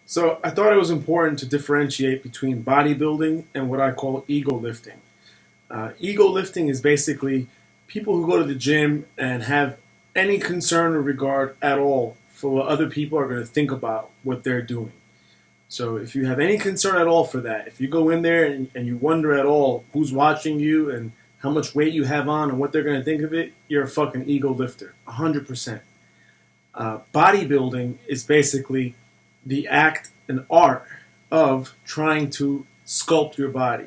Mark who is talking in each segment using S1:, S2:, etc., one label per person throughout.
S1: So I thought it was important to differentiate between bodybuilding and what I call ego lifting. Ego lifting is basically people who go to the gym and have any concern or regard at all for what other people are going to think about what they're doing. So if you have any concern at all for that, if you go in there and you wonder at all who's watching you and how much weight you have on and what they're going to think of it, you're a fucking ego lifter, 100%. Bodybuilding is basically the act and art of trying to sculpt your body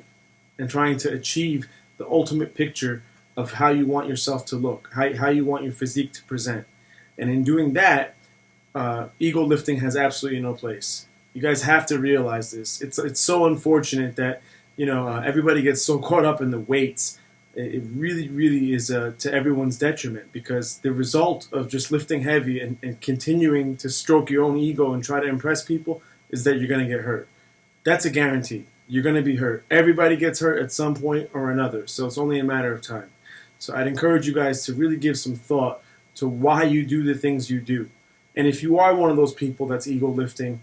S1: and trying to achieve the ultimate picture of how you want yourself to look, how you want your physique to present. And in doing that, ego lifting has absolutely no place. You guys have to realize this. It's so unfortunate that everybody gets so caught up in the weights. It really, really is to everyone's detriment, because the result of just lifting heavy and continuing to stroke your own ego and try to impress people is that you're going to get hurt. That's a guarantee. You're going to be hurt. Everybody gets hurt at some point or another, so it's only a matter of time. So I'd encourage you guys to really give some thought to why you do the things you do. And if you are one of those people that's ego lifting,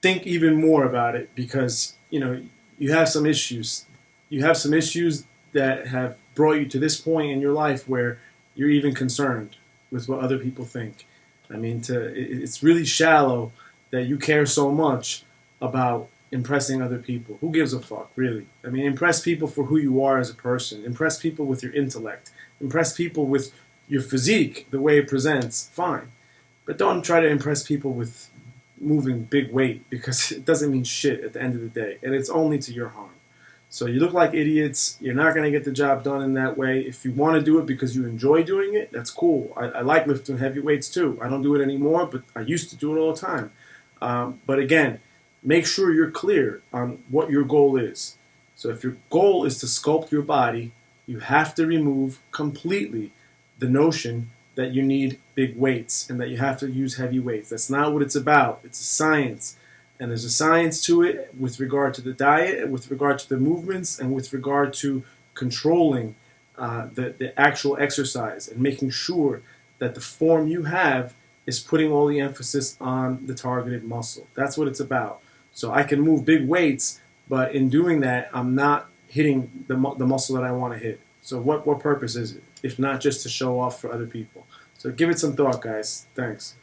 S1: think even more about it, because you have some issues. You have some issues that have brought you to this point in your life where you're even concerned with what other people think. I mean, it's really shallow that you care so much about impressing other people. Who gives a fuck, really? I mean, impress people for who you are as a person. Impress people with your intellect. Impress people with your physique, the way it presents, fine. But don't try to impress people with moving big weight, because it doesn't mean shit at the end of the day, and it's only to your harm. So you look like idiots. You're not going to get the job done in that way. If you want to do it because you enjoy doing it, that's cool. I like lifting heavy weights too. I don't do it anymore, but I used to do it all the time. But again, make sure you're clear on what your goal is. So if your goal is to sculpt your body, you have to remove completely the notion that you need big weights and that you have to use heavy weights. That's not what it's about. It's a science. And there's a science to it with regard to the diet, and with regard to the movements, and with regard to controlling the actual exercise and making sure that the form you have is putting all the emphasis on the targeted muscle. That's what it's about. So I can move big weights, but in doing that, I'm not hitting the muscle that I want to hit. So what purpose is it, if not just to show off for other people? So give it some thought, guys. Thanks.